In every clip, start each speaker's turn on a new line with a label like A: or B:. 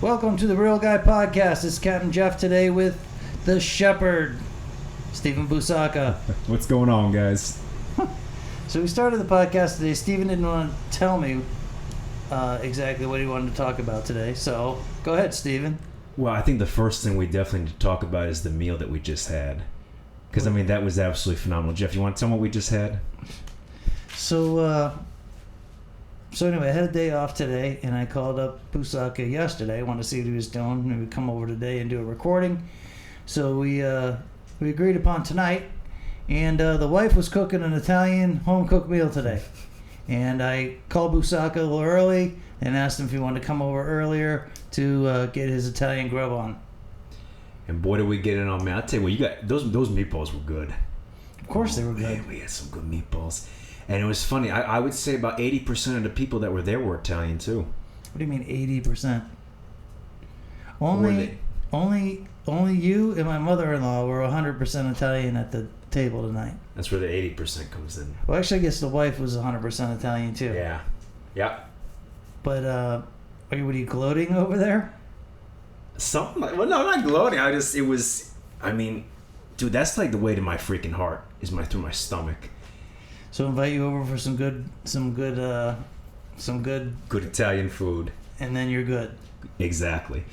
A: Welcome to the Real Guy Podcast. It's Captain Jeff today with the Shepherd, Stephen Bussaca.
B: What's going on, guys?
A: So we started the podcast today. Stephen didn't want to tell me exactly what he wanted to talk about today. So go ahead, Stephen.
B: Well, I think the first thing we definitely need to talk about is the meal that we just had. Because, I mean, that was absolutely phenomenal. Jeff, you want to tell me what we just had?
A: So anyway, I had a day off today, and I called up Bussaca yesterday. I wanted to see what he was doing, and we'd come over today and do a recording. So we agreed upon tonight, and the wife was cooking an Italian home-cooked meal today. And I called Bussaca a little early and asked him if he wanted to come over earlier to get his Italian grub on.
B: And boy, did we get in on, man. I'll tell you what, you got those meatballs were good.
A: Of course they were good.
B: Man, we had some good meatballs. And it was funny. I would say about 80% of the people that were there were Italian, too.
A: What do you mean 80%? Only you and my mother-in-law were 100% Italian at the table tonight.
B: That's where the 80% comes in.
A: Well, actually, I guess the wife was 100% Italian, too.
B: Yeah. Yep.
A: But, what are you gloating over there?
B: Something like, well, no, I'm not gloating. Dude, that's like the way to my freaking heart is through my stomach.
A: So invite you over for some good
B: Italian food.
A: And then you're good.
B: Exactly.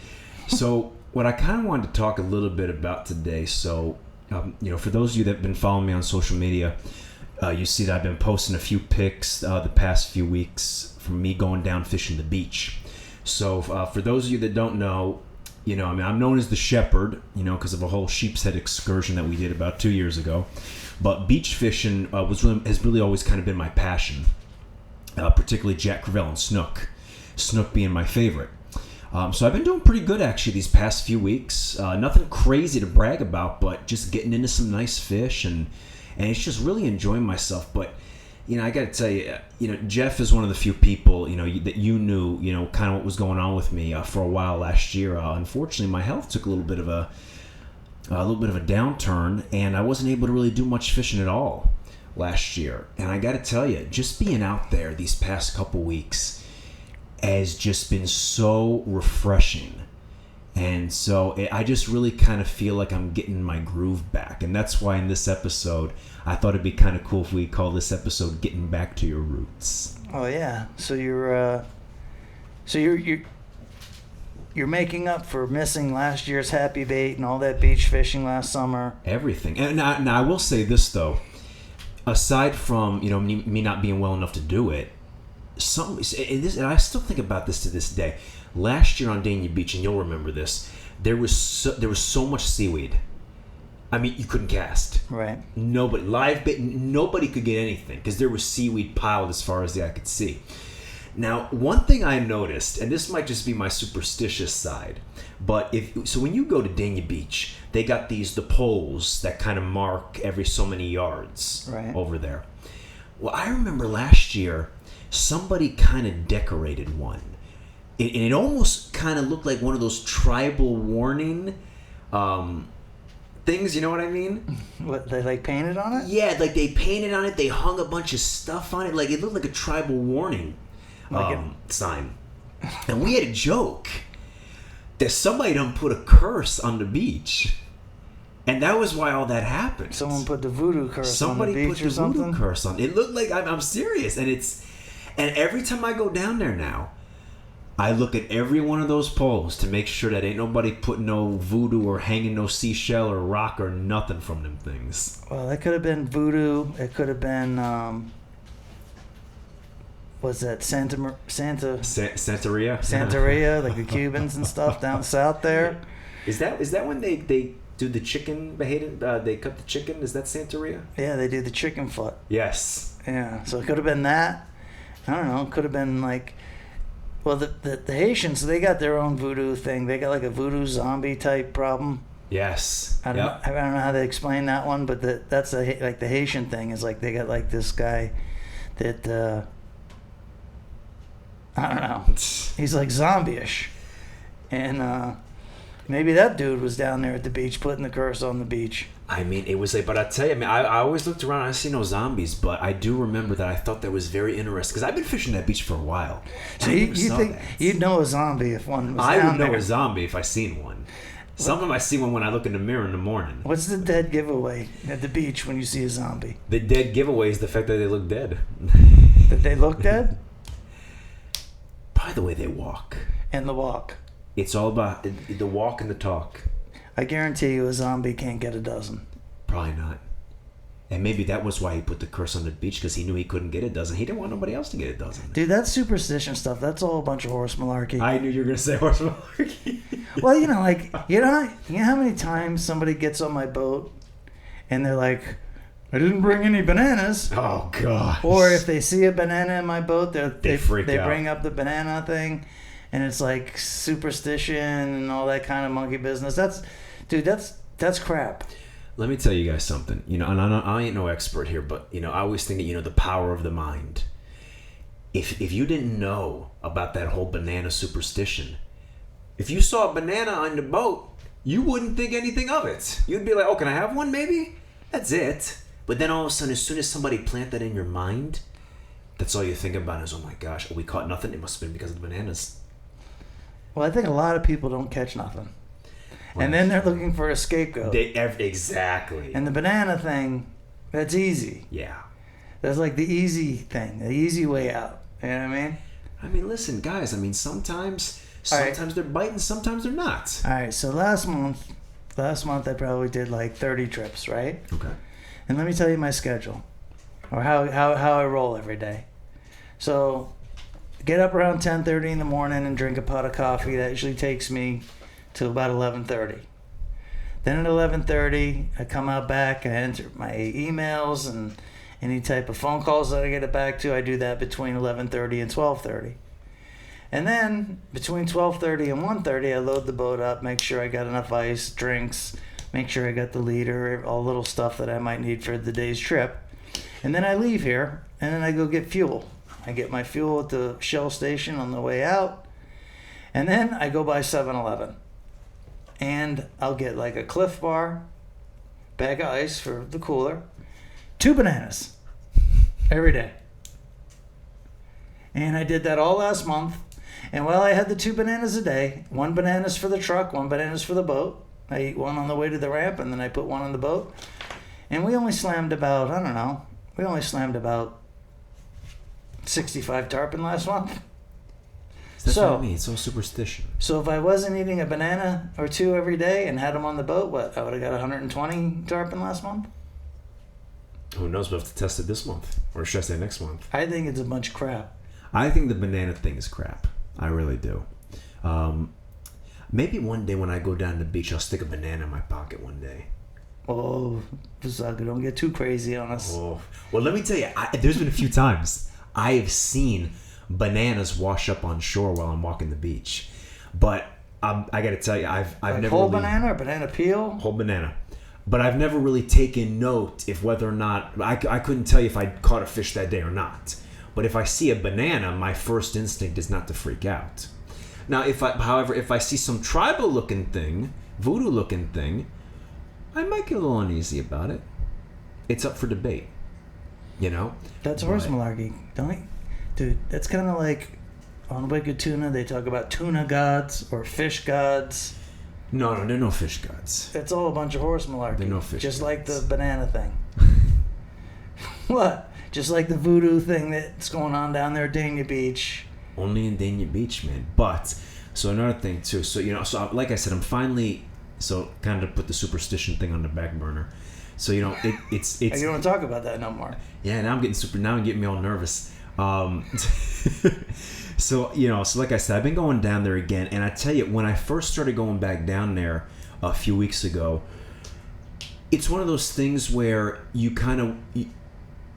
B: So what I kind of wanted to talk a little bit about today. So, for those of you that have been following me on social media, you see that I've been posting a few pics the past few weeks from me going down fishing the beach. So for those of you that don't know, I'm known as the Shepherd, because of a whole sheep's head excursion that we did about 2 years ago. But beach fishing has really always kind of been my passion, particularly Jack Crevalle and snook. Snook being my favorite. So I've been doing pretty good actually these past few weeks. Nothing crazy to brag about, but just getting into some nice fish and it's just really enjoying myself. But I got to tell you, Jeff is one of the few people that you knew kind of what was going on with me for a while last year. Unfortunately, my health took a little bit of a downturn, and I wasn't able to really do much fishing at all last year. And I got to tell you, just being out there these past couple weeks has just been so refreshing. And so I just really kind of feel like I'm getting my groove back. And that's why in this episode, I thought it'd be kind of cool if we call this episode "Getting Back to Your Roots."
A: Oh yeah. So you're making up for missing last year's happy bait and all that beach fishing last summer.
B: Everything. And now I will say this though, aside from me not being well enough to do it, and I still think about this to this day. Last year on Dania Beach, and you'll remember this, there was so much seaweed. I mean, you couldn't cast.
A: Right.
B: Nobody live bait. Nobody could get anything because there was seaweed piled as far as the eye could see. Now, one thing I noticed, and this might just be my superstitious side, but when you go to Dania Beach, they got the poles that kind of mark every so many yards over there. Well, I remember last year somebody kind of decorated one. It almost kind of looked like one of those tribal warning things, you know what I mean?
A: What, they painted on it?
B: Yeah, they painted on it. They hung a bunch of stuff on it. It looked like a tribal warning sign. And we had a joke that somebody done put a curse on the beach. And that was why all that happened.
A: Someone put the voodoo curse on the beach or something?
B: Somebody put the voodoo curse on. It looked like, I'm serious. And every time I go down there now, I look at every one of those poles to make sure that ain't nobody putting no voodoo or hanging no seashell or rock or nothing from them things.
A: Well, that could have been voodoo. It could have been, what's that, Santeria? Santeria, like the Cubans and stuff down south there.
B: Is that when they do the chicken beheading? They cut the chicken? Is that Santeria?
A: Yeah, they do the chicken foot.
B: Yes.
A: Yeah, so it could have been that. I don't know. It could have been well, the Haitians, they got their own voodoo thing. They got a voodoo zombie type problem.
B: Yes.
A: I don't know how to explain that one, but that's the Haitian thing is they got this guy that I don't know. He's zombie-ish, and Maybe that dude was down there at the beach putting the curse on the beach.
B: I mean, it was like, but I tell you, I mean, I always looked around and I see no zombies, but I do remember that I thought that was very interesting because I've been fishing that beach for a while.
A: So you think you'd know a zombie if one was
B: I
A: down
B: would know
A: there.
B: a zombie if I seen one. Sometimes I see one when I look in the mirror in the morning.
A: What's the dead giveaway at the beach when you see a zombie?
B: The dead giveaway is the fact that they look dead.
A: That they look dead?
B: By the way they walk.
A: And the walk.
B: It's all about the walk and the talk.
A: I guarantee you a zombie can't get a dozen.
B: Probably not. And maybe that was why he put the curse on the beach, because he knew he couldn't get a dozen. He didn't want nobody else to get a dozen.
A: Dude, that superstition stuff, that's all a bunch of horse malarkey.
B: I knew you were going to say horse malarkey.
A: Well, you know, like, you know how many times somebody gets on my boat and they're like, I didn't bring any bananas.
B: Oh, God.
A: Or if they see a banana in my boat, they
B: freak out.
A: bring up the banana thing, and it's like superstition and all that kind of monkey business. That's crap.
B: Let me tell you guys something. You know, and I ain't no expert here, but, you know, I always think that, you know, the power of the mind. If you didn't know about that whole banana superstition, if you saw a banana on the boat, you wouldn't think anything of it. You'd be like, oh, can I have one maybe? That's it. But then all of a sudden, as soon as somebody plant that in your mind, that's all you think about is, oh my gosh, we caught nothing. It must have been because of the bananas.
A: Well, I think a lot of people don't catch nothing.
B: Well,
A: and then they're looking for a scapegoat.
B: Exactly.
A: And the banana thing, that's easy.
B: Yeah.
A: That's like the easy thing, the easy way out. You know what I mean?
B: I mean, listen, guys, I mean, sometimes
A: right.
B: They're biting, sometimes they're not.
A: All right, so last month I probably did like 30 trips, right?
B: Okay.
A: And let me tell you my schedule, or how I roll every day. So, get up around 10:30 in the morning and drink a pot of coffee. That usually takes me till about 11:30. Then at 11:30, I come out back. I enter my emails and any type of phone calls that I get it back to. I do that between 11:30 and 12:30. And then between 12:30 and 1:30, I load the boat up, make sure I got enough ice, drinks, make sure I got the leader, all little stuff that I might need for the day's trip. And then I leave here, and then I go get fuel. I get my fuel at the Shell station on the way out, and then I go by 7-Eleven. And I'll get like a Cliff Bar, bag of ice for the cooler, 2 bananas every day. And I did that all last month. And while I had the 2 bananas a day, 1 banana's for the truck, 1 banana's for the boat. I eat 1 on the way to the ramp, and then I put 1 on the boat. And we only slammed about, 65 tarpon last month.
B: That's what I mean. It's all superstition.
A: So if I wasn't eating a banana or 2 every day and had them on the boat, I would have got 120 tarpon last month?
B: Who knows? We'll have to test it this month. Or should I say next month?
A: I think it's a bunch of crap.
B: I think the banana thing is crap. I really do. Maybe one day when I go down to the beach, I'll stick a banana in my pocket one day.
A: Oh, Bussaca, don't get too crazy on us.
B: Oh. Well, let me tell you, there's been a few times I have seen bananas wash up on shore while I'm walking the beach. But I got to tell you, I've
A: like
B: never
A: whole
B: really,
A: banana or banana peel?
B: Whole banana. But I've never really taken note if whether or not, I couldn't tell you if I caught a fish that day or not. But if I see a banana, my first instinct is not to freak out. Now, however, if I see some tribal-looking thing, voodoo-looking thing, I might get a little uneasy about it. It's up for debate, you know?
A: That's horse malarkey, don't you? Dude, that's kind of like on Wicked Tuna, they talk about tuna gods or fish gods.
B: No, they're no fish gods.
A: It's all a bunch of horse malarkey.
B: They're no fish
A: Just
B: gods.
A: like the banana thing. What? Just like the voodoo thing that's going on down there at Dania Beach.
B: Only in Dania Beach, man. But, so another thing, too. So, you know, like I said, I'm finally, kind of put the superstition thing on the back burner. So, you know, it's
A: You don't want to talk about that no more.
B: Yeah, now I'm getting me all nervous. So, you know, like I said, I've been going down there again. And I tell you, when I first started going back down there a few weeks ago, it's one of those things where you kind of,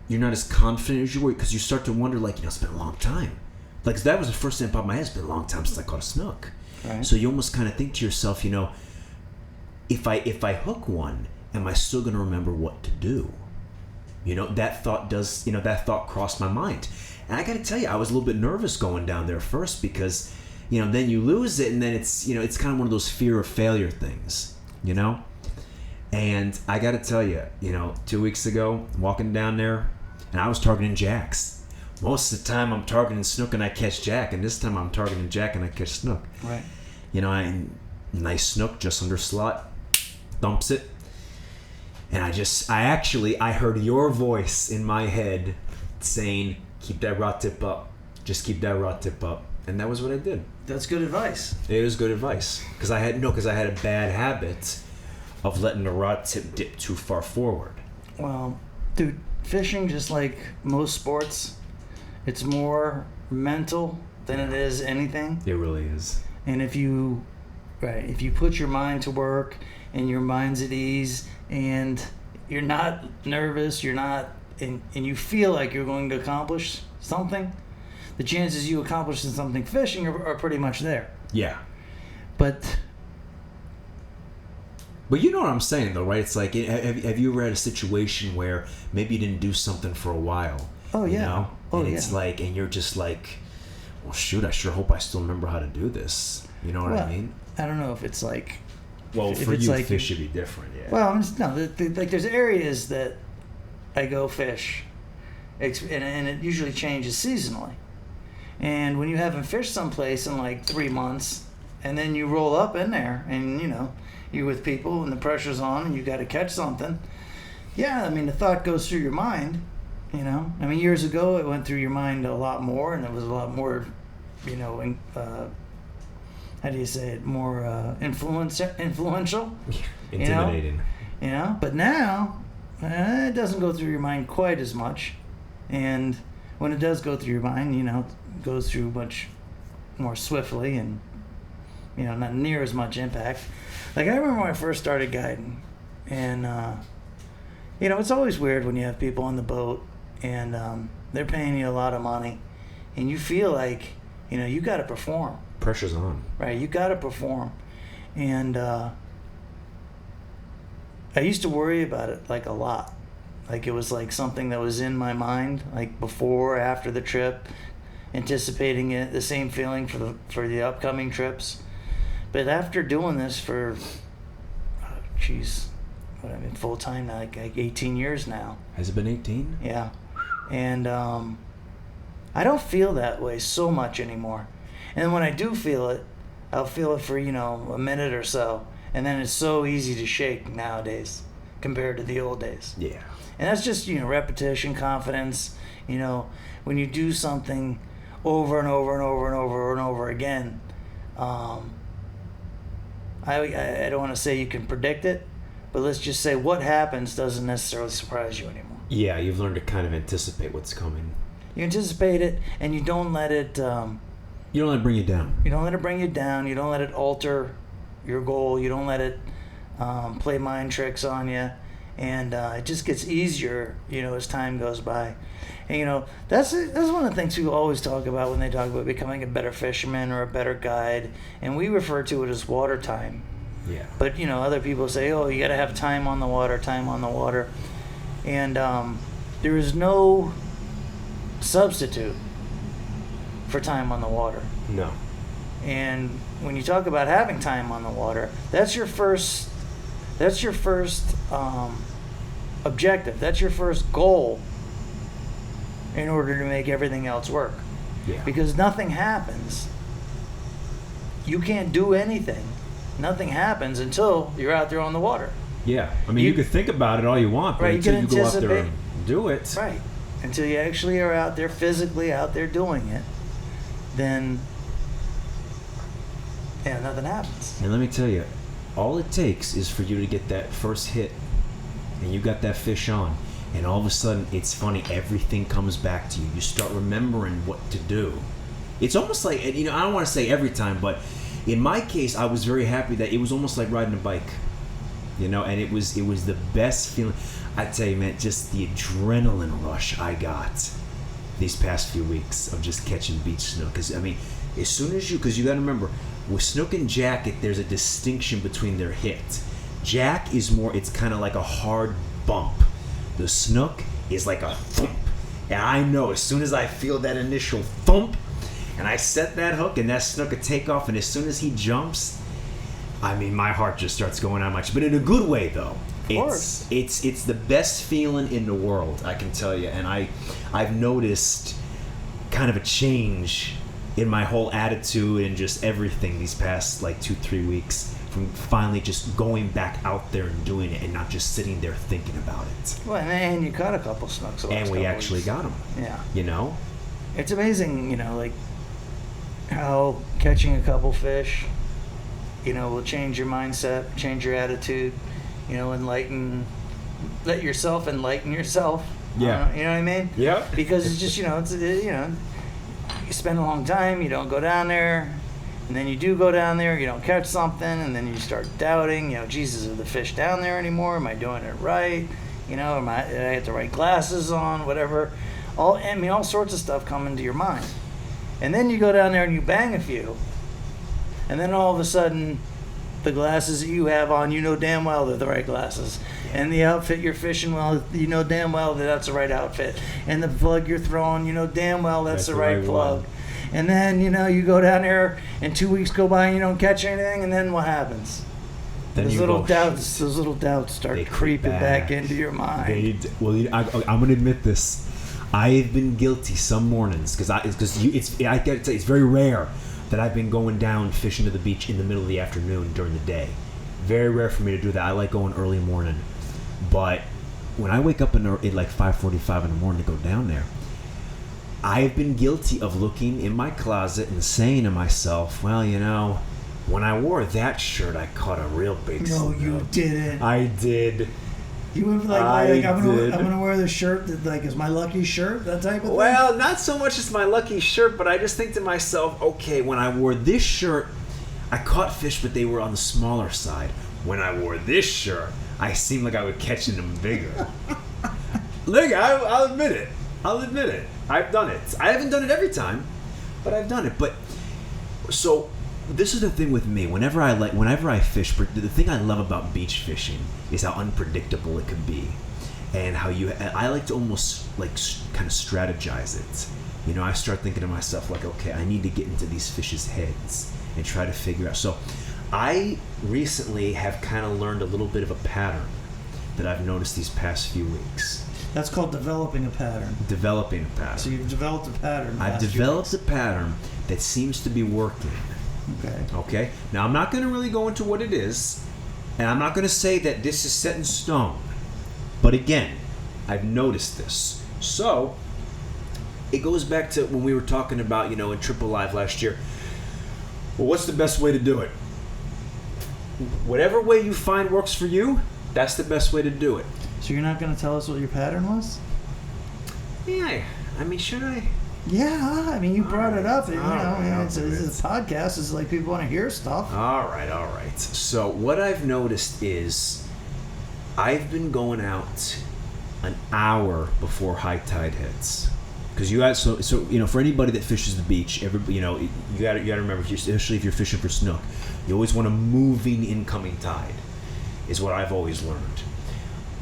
B: you're not as confident as you were because you start to wonder, like, you know, it's been a long time. Like, that was the first thing that popped in my head. It's been a long time since I caught a snook.
A: Right.
B: So you almost kind of think to yourself, you know, if I hook one, am I still going to remember what to do? You know, that thought crossed my mind. And I got to tell you, I was a little bit nervous going down there first because, then you lose it, and then it's it's kind of one of those fear of failure things, And I got to tell you, 2 weeks ago, walking down there, and I was targeting jacks. Most of the time, I'm targeting snook and I catch jack, and this time I'm targeting jack and I catch snook.
A: Right.
B: Nice snook just under slot, thumps it, and I heard your voice in my head saying, "Keep that rod tip up. Just keep that rod tip up." And that was what I did.
A: That's good advice.
B: It was good advice because I had a bad habit of letting the rod tip dip too far forward.
A: Well, dude, fishing, just like most sports, it's more mental than it is anything.
B: It really is.
A: And if you put your mind to work and your mind's at ease and you're not nervous, and you feel like you're going to accomplish something, the chances you accomplishing something fishing are pretty much there.
B: Yeah.
A: But
B: you know what I'm saying, though, right? It's like, have you ever had a situation where maybe you didn't do something for a while?
A: Oh, yeah.
B: And it's like, and you're just like, well, shoot, I sure hope I still remember how to do this. You know what I mean?
A: I don't know if it's like...
B: Well, for you, like, fish should be different, yeah.
A: Well, like there's areas that I go fish, and it usually changes seasonally. And when you haven't fished someplace in like 3 months, and then you roll up in there, and you're with people, and the pressure's on, and you got to catch something. Yeah, I mean, the thought goes through your mind. I mean, years ago, it went through your mind a lot more, and it was a lot more, how do you say it? More influential.
B: Intimidating.
A: But now, it doesn't go through your mind quite as much. And when it does go through your mind, it goes through much more swiftly and, not near as much impact. Like, I remember when I first started guiding, and, it's always weird when you have people on the boat and they're paying you a lot of money and you feel like, you got to perform.
B: Pressure's on.
A: Right, you got to perform. And I used to worry about it, like, a lot. Like, it was like something that was in my mind, like before, after the trip, anticipating it, the same feeling for the upcoming trips. But after doing this for, full time now, like 18 years now. Has it been 18? Yeah. And I don't feel that way so much anymore. And when I do feel it, I'll feel it for, a minute or so. And then it's so easy to shake nowadays compared to the old days. Yeah. And that's just, repetition, confidence. When you do something over and over and over and over and over again, I don't want to say you can predict it, but let's just say what happens doesn't necessarily surprise you anymore. Yeah, you've learned to kind of anticipate what's coming. You anticipate it, and you don't let it... you don't let it bring you down. You don't let it bring you down. You don't let it alter your goal. You don't let it play mind tricks on you. And it just gets easier, as time goes by. And, that's one of the things people always talk about when they talk about becoming a better fisherman or a better guide. And we refer to it as water time. Yeah. But, other people say, oh, you got to have time on the water. And there is no substitute for time on the water. No. And when you talk about having time on the water, that's your first objective. That's your first goal in order to make everything else work. Yeah. Because nothing happens. You can't do anything. Nothing happens until you're out there on the water. Yeah. I mean, you could think about it all you want, but until you go out there and do it. Right. Until you actually are out there, physically out there doing it, then nothing happens. And let me tell you, all it takes is for you to get that first hit, and you got that fish on, and all of a sudden, it's funny, everything comes back to you. You start remembering what to do. It's almost like, I don't want to say every time, but in my case, I was very happy that it was almost like riding a bike, and it was the best feeling. I tell you, man, just the adrenaline rush I got these past few weeks of just catching beach snook. Because, as soon as because you got to remember, with snook and jack, there's a distinction between their hit. Jack is more, it's kind of like a hard bump. The snook is like a thump. And I know as soon as I feel that initial thump,
B: And I set that hook, and that snook would take off, and as soon as he jumps, I mean, my heart just starts going on much, but in a good way, though.
A: Of course.
B: It's the best feeling in the world, I can tell you. And I've noticed kind of a change in my whole attitude and just everything these past like 2-3 weeks from finally just going back out there and doing it and not just sitting there thinking about it.
A: Well, and you caught a couple snooks.
B: And we actually got them.
A: Yeah.
B: You know?
A: It's amazing, you know, like how catching a couple fish, you know, will change your mindset, change your attitude, you know, let yourself enlighten yourself.
B: Yeah.
A: You know what I mean?
B: Yeah.
A: Because it's just, you know, you spend a long time, you don't go down there, and then you do go down there, you don't catch something, and then you start doubting, you know, Jesus, are the fish down there anymore? Am I doing it right? You know, did I have the right glasses on? Whatever. All sorts of stuff come into your mind. And then you go down there and you bang a few, and then all of a sudden, the glasses that you have on, you know damn well they're the right glasses. And the outfit you're fishing well, you know damn well that that's the right outfit. And the plug you're throwing, you know damn well that's the right plug. One. And then, you know, you go down there and 2 weeks go by and you don't catch anything, and then what happens?
B: Then
A: those little doubts start creeping back into your mind.
B: I'm going to admit this. I've been guilty some mornings because I got to say, it's very rare that I've been going down fishing to the beach in the middle of the afternoon during the day. Very rare for me to do that. I like going early morning. But when I wake up at like 5:45 in the morning to go down there, I've been guilty of looking in my closet and saying to myself, well, you know, when I wore that shirt, I caught a real big snook.
A: No, you didn't.
B: I did.
A: You would like I'm gonna wear the shirt that like is my lucky shirt, that type of thing?
B: Well, not so much as my lucky shirt, but I just think to myself, okay, when I wore this shirt, I caught fish, but they were on the smaller side. When I wore this shirt, I seemed like I was catching them bigger. Look, I'll admit it. I've done it. I haven't done it every time, but I've done it. But so this is the thing with me. Whenever I fish, the thing I love about beach fishing is how unpredictable it can be, and how I like to almost like kind of strategize it. You know, I start thinking to myself like, okay, I need to get into these fish's heads and try to figure out. So I recently have kind of learned a little bit of a pattern that I've noticed these past few weeks.
A: That's called developing a pattern.
B: Developing a pattern.
A: So you've developed a pattern.
B: I've developed a pattern that seems to be working. Okay. Now, I'm not going to really go into what it is, and I'm not going to say that this is set in stone. But again, I've noticed this. So, it goes back to when we were talking about, you know, in Triple Live last year. Well, what's the best way to do it? Whatever way you find works for you, that's the best way to do it.
A: So you're not going to tell us what your pattern was?
B: Yeah. I mean, should I?
A: Yeah, I mean, you brought it up. It's a podcast. It's like people want to hear stuff.
B: All right. So what I've noticed is I've been going out an hour before high tide hits. Because you guys, so you know, for anybody that fishes the beach, you know, you got to remember, especially if you're fishing for snook, you always want a moving incoming tide, is what I've always learned.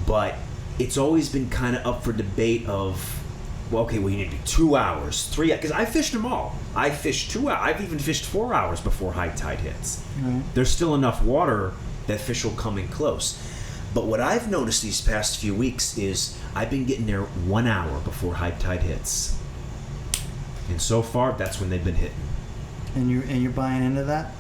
B: But it's always been kind of up for debate of, well, okay, well, you need to do 2 hours, 3, because I fished them all. I fished 2 hours. I've even fished 4 hours before high tide hits.
A: Mm-hmm.
B: There's still enough water that fish will come in close. But what I've noticed these past few weeks is I've been getting there 1 hour before high tide hits. And so far, that's when they've been hitting.
A: And you're buying into that?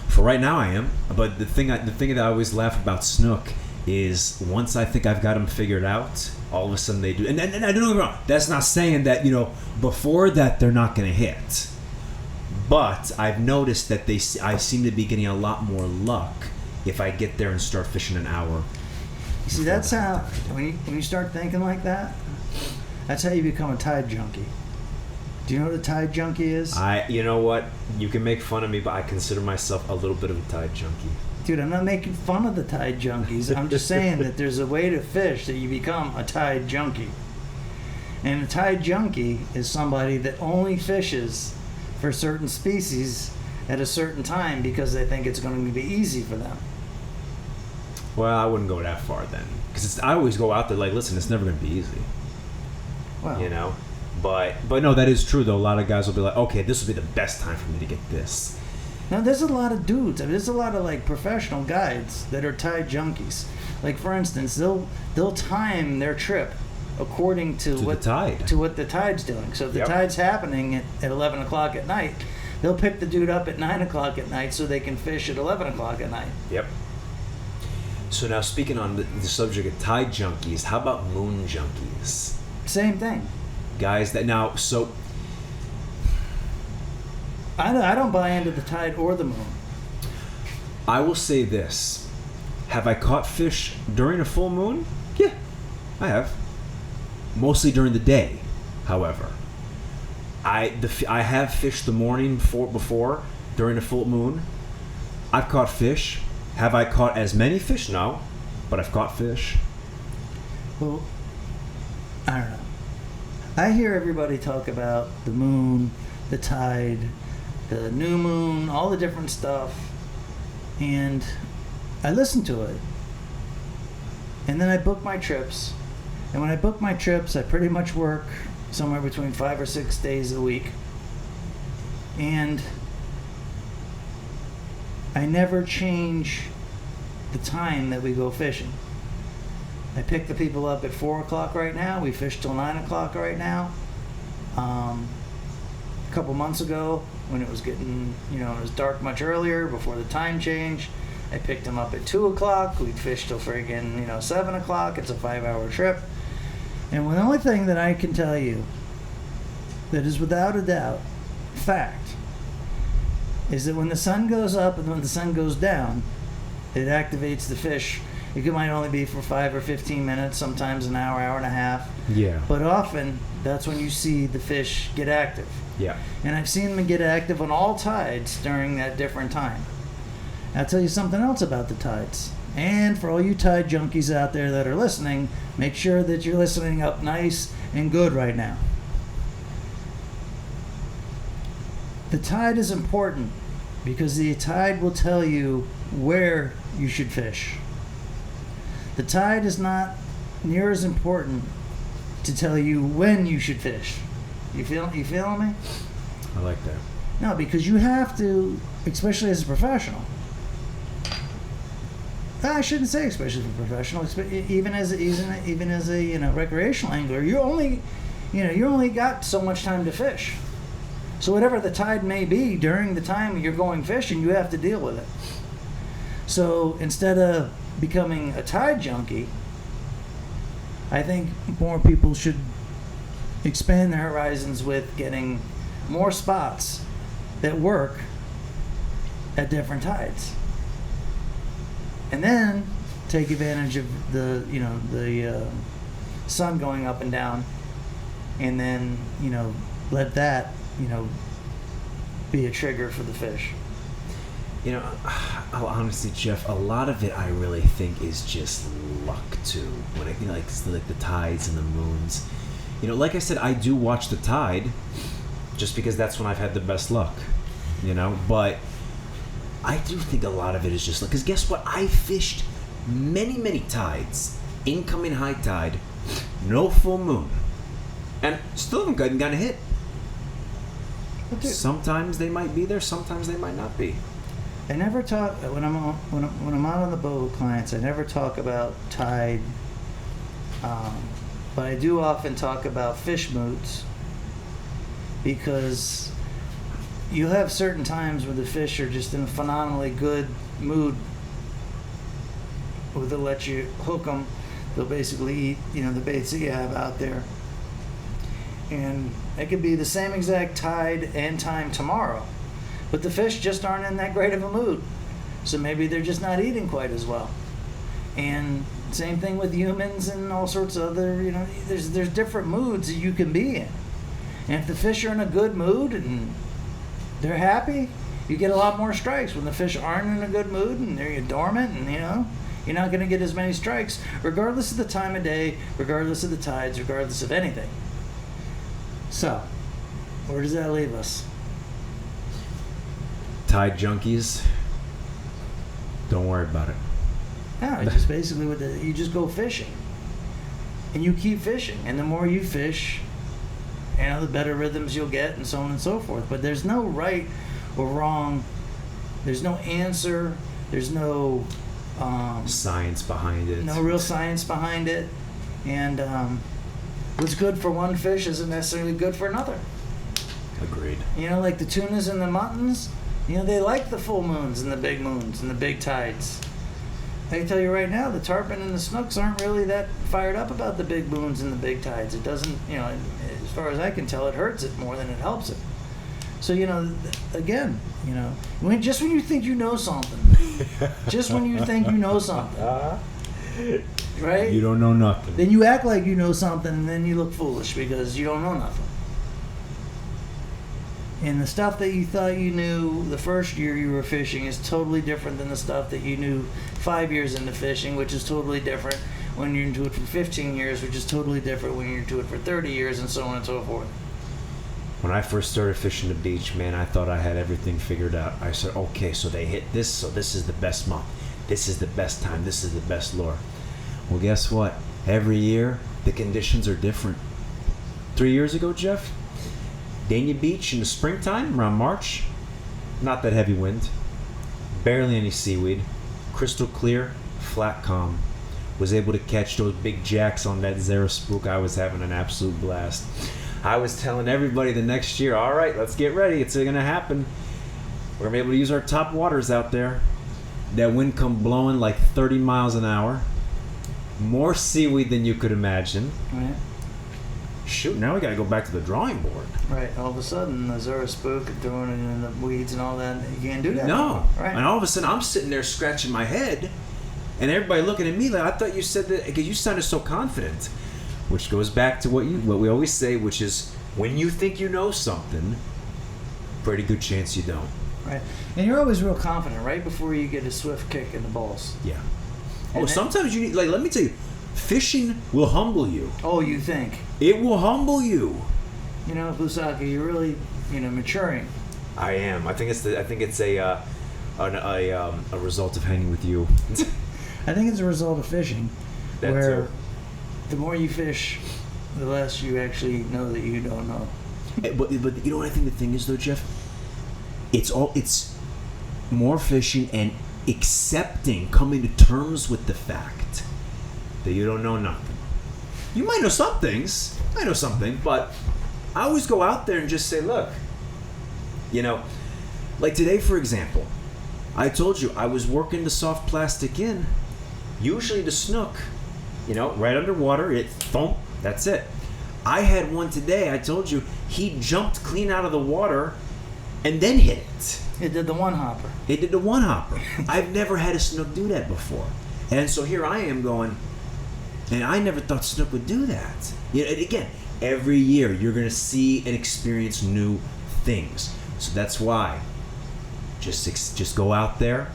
B: For right now, I am. But the thing that I always laugh about snook is once I think I've got them figured out, all of a sudden they do. And I don't get me wrong. That's not saying that, you know, before that they're not going to hit. But I've noticed that I seem to be getting a lot more luck if I get there and start fishing an hour.
A: You see, that's how, when you start thinking like that, that's how you become a tide junkie. Do you know what a tide junkie is?
B: You know what? You can make fun of me, but I consider myself a little bit of a tide junkie.
A: Dude, I'm not making fun of the tide junkies. I'm just saying that there's a way to fish that you become a tide junkie. And a tide junkie is somebody that only fishes for certain species at a certain time because they think it's going to be easy for them.
B: Well, I wouldn't go that far then. Because I always go out there like, listen, it's never going to be easy.
A: Well,
B: you know? But no, that is true though. A lot of guys will be like, okay, this will be the best time for me to get this.
A: Now, there's a lot of dudes. I mean, there's a lot of like professional guides that are tide junkies. Like, for instance, they'll time their trip according to
B: the tide,
A: to what the tide's doing. So if the
B: Yep.
A: tide's happening at 11 o'clock at night, they'll pick the dude up at 9 o'clock at night so they can fish at 11 o'clock at night.
B: Yep. So now, speaking on the subject of tide junkies, how about moon junkies?
A: Same thing.
B: Guys that now, so
A: I don't buy into the tide or the moon.
B: I will say this. Have I caught fish during a full moon? Yeah, I have. Mostly during the day, however. I have fished the morning before during a full moon. I've caught fish. Have I caught as many fish? No, but I've caught fish.
A: Well, I don't know. I hear everybody talk about the moon, the tide, the new moon, all the different stuff, and I listen to it. And then I book my trips. And when I book my trips, I pretty much work somewhere between 5 or 6 days a week. And I never change the time that we go fishing. I pick the people up at 4 o'clock right now. We fish till 9 o'clock right now. A couple months ago, when it was getting, it was dark much earlier before the time change, I picked them up at 2 o'clock. We'd fish till friggin', 7 o'clock. It's a 5-hour trip. And the only thing that I can tell you that is without a doubt fact is that when the sun goes up and when the sun goes down, it activates the fish. It might only be for 5 or 15 minutes, sometimes an hour, hour and a half.
B: Yeah.
A: But often, that's when you see the fish get active.
B: Yeah.
A: And I've seen them get active on all tides during that different time. I'll tell you something else about the tides. And for all you tide junkies out there that are listening, make sure that you're listening up nice and good right now. The tide is important because the tide will tell you where you should fish. The tide is not near as important to tell you when you should fish. You feeling me?
B: I like that.
A: No, because you have to, especially as a professional. I shouldn't say especially as a professional, even as a recreational angler. You only got so much time to fish. So whatever the tide may be during the time you're going fishing, you have to deal with it. So instead of becoming a tide junkie, I think more people should expand their horizons with getting more spots that work at different tides. And then take advantage of the sun going up and down, and then let that be a trigger for the fish.
B: Honestly, Jeff, a lot of it I really think is just luck too. When I like the tides and the moons. Like I said, I do watch the tide, just because that's when I've had the best luck. But I do think a lot of it is just luck. Because guess what? I fished many, many tides, incoming high tide, no full moon, and still haven't gotten a hit.
A: Okay.
B: Sometimes they might be there, sometimes they might not be.
A: I never talk when I'm out on the boat with clients. I never talk about tide, but I do often talk about fish moods, because you have certain times where the fish are just in a phenomenally good mood, where they'll let you hook them. They'll basically eat, the baits that you have out there. And it could be the same exact tide and time tomorrow, but the fish just aren't in that great of a mood. So maybe they're just not eating quite as well. And same thing with humans and all sorts of other, there's different moods that you can be in. And if the fish are in a good mood and they're happy, you get a lot more strikes. When the fish aren't in a good mood and they're dormant, and you're not going to get as many strikes, regardless of the time of day, regardless of the tides, regardless of anything. So, where does that leave us?
B: Tide junkies, don't worry about it.
A: No, it's just basically you just go fishing, and you keep fishing, and the more you fish, the better rhythms you'll get, and so on and so forth. But there's no right or wrong. There's no answer. There's no
B: science behind it.
A: No real science behind it. And what's good for one fish isn't necessarily good for another.
B: Agreed.
A: Like the tunas and the muttons, they like the full moons and the big moons and the big tides. I can tell you right now, the tarpon and the snooks aren't really that fired up about the big moons and the big tides. It doesn't, as far as I can tell, it hurts it more than it helps it. So, again, just when you think you know something, right?
B: You don't know nothing.
A: Then you act like you know something, and then you look foolish because you don't know nothing. And the stuff that you thought you knew the first year you were fishing is totally different than the stuff that you knew 5 years into fishing, which is totally different when you're into it for 15 years, which is totally different when you're into it for 30 years, and so on and so forth.
B: When I first started fishing the beach, man, I thought I had everything figured out. I said, okay, so they hit this, so this is the best month. This is the best time. This is the best lure. Well, guess what? Every year, the conditions are different. 3 years ago, Jeff, Dania Beach in the springtime, around March, not that heavy wind, barely any seaweed, crystal clear, flat calm. Was able to catch those big jacks on that Zara spook. I was having an absolute blast. I was telling everybody the next year, all right, let's get ready. It's going to happen. We're going to be able to use our top waters out there. That wind come blowing like 30 miles an hour. More seaweed than you could imagine.
A: Right.
B: Shoot, now we got to go back to the drawing board.
A: Right. All of a sudden, the Zara spook and throwing it in the weeds and all that, you can't do that.
B: No.
A: Anymore. Right.
B: And all of a sudden, I'm sitting there scratching my head, and everybody looking at me like, I thought you said that, because you sounded so confident. Which goes back to what we always say, which is when you think you know something, pretty good chance you don't.
A: Right. And you're always real confident right before you get a swift kick in the balls.
B: Yeah.
A: And
B: sometimes you need, let me tell you, fishing will humble you.
A: Oh, you think?
B: It will humble you.
A: Bussaca, you're really, maturing.
B: I am. I think it's a result of hanging with you.
A: I think it's a result of fishing.
B: That's
A: the more you fish, the less you actually know that you don't know.
B: But you know what I think the thing is though, Jeff? It's more fishing and accepting, coming to terms with the fact that you don't know nothing. You might know some things, but I always go out there and just say, look, like today, for example, I told you I was working the soft plastic in. Usually the snook, right underwater, it thump, that's it. I had one today, I told you, he jumped clean out of the water and then hit it.
A: It did the one hopper.
B: I've never had a snook do that before. And so here I am going, and I never thought snook would do that. And again, every year you're going to see and experience new things. So that's why just go out there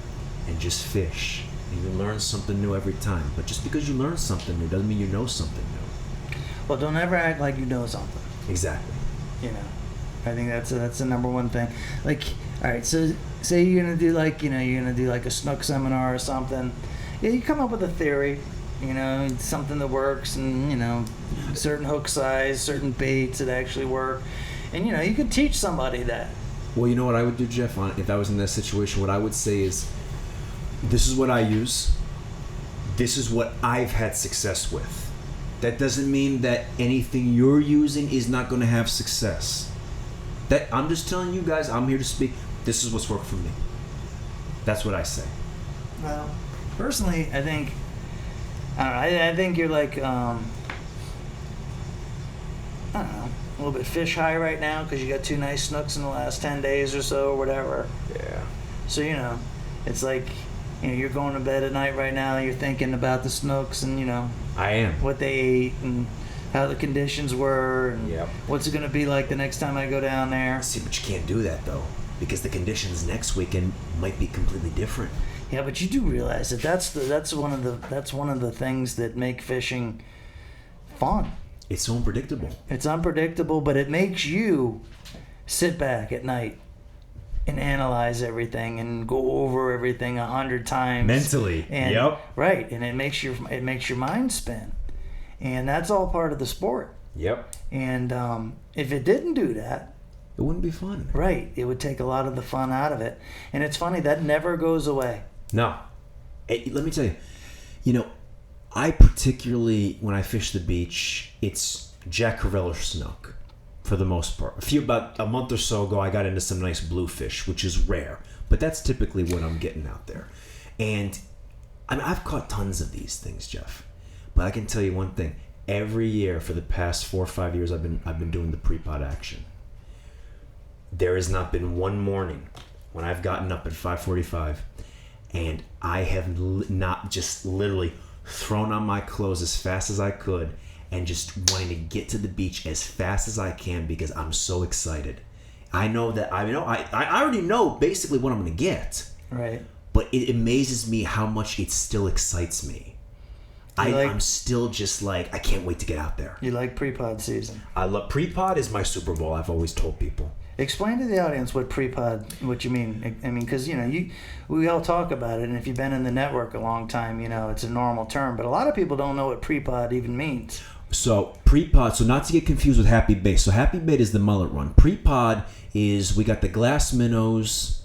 B: and just fish. And you learn something new every time. But just because you learn something new doesn't mean you know something new.
A: Well, don't ever act like you know something.
B: Exactly.
A: I think that's the number one thing. Like, all right, so say you're gonna do like a snook seminar or something. Yeah, you come up with a theory, something that works, and certain hook size, certain baits that actually work, and you could teach somebody that.
B: Well, you know what I would do, Jeff? If I was in that situation, what I would say is, this is what I use. This is what I've had success with. That doesn't mean that anything you're using is not going to have success. That I'm just telling you guys, I'm here to speak. This is what's worked for me. That's what I say.
A: Well, personally, I think I think you're like I don't know, a little bit fish high right now because you got 2 nice snooks in the last 10 days or so or whatever.
B: Yeah.
A: So it's like you're going to bed at night right now. You're thinking about the snooks and
B: I am.
A: What they ate and how the conditions were and what's it going to be like the next time I go down there.
B: See, but you can't do that though, because the conditions next weekend might be completely different.
A: Yeah, but you do realize that that's one of the things that make fishing fun.
B: It's so unpredictable.
A: It's unpredictable, but it makes you sit back at night and analyze everything and go over everything 100 times
B: mentally.
A: And, right, and it makes your mind spin, and that's all part of the sport.
B: Yep.
A: And if it didn't do that,
B: it wouldn't be fun.
A: Right. It would take a lot of the fun out of it. And it's funny, that never goes away.
B: No. Let me tell you, I particularly, when I fish the beach, it's Jack Crevalle or snook for the most part. About a month or so ago, I got into some nice bluefish, which is rare. But that's typically what I'm getting out there. And I mean, I've caught tons of these things, Jeff. But I can tell you one thing. Every year for the past 4 or 5 years, I've been doing the pre-pod action. There has not been one morning when I've gotten up at 5:45 and I have not just literally thrown on my clothes as fast as I could and just wanting to get to the beach as fast as I can because I'm so excited. I already know basically what I'm going to get.
A: Right.
B: But it amazes me how much it still excites me. I'm still just like, I can't wait to get out there.
A: You like pre-pod season?
B: I love pre-pod is my Super Bowl. I've always told people.
A: Explain to the audience what pre-pod, what you mean. I mean, because we all talk about it, and if you've been in the network a long time, it's a normal term. But a lot of people don't know what pre-pod even means.
B: So pre-pod, so not to get confused with happy bait. So happy bait is the mullet run. Pre-pod is we got the glass minnows,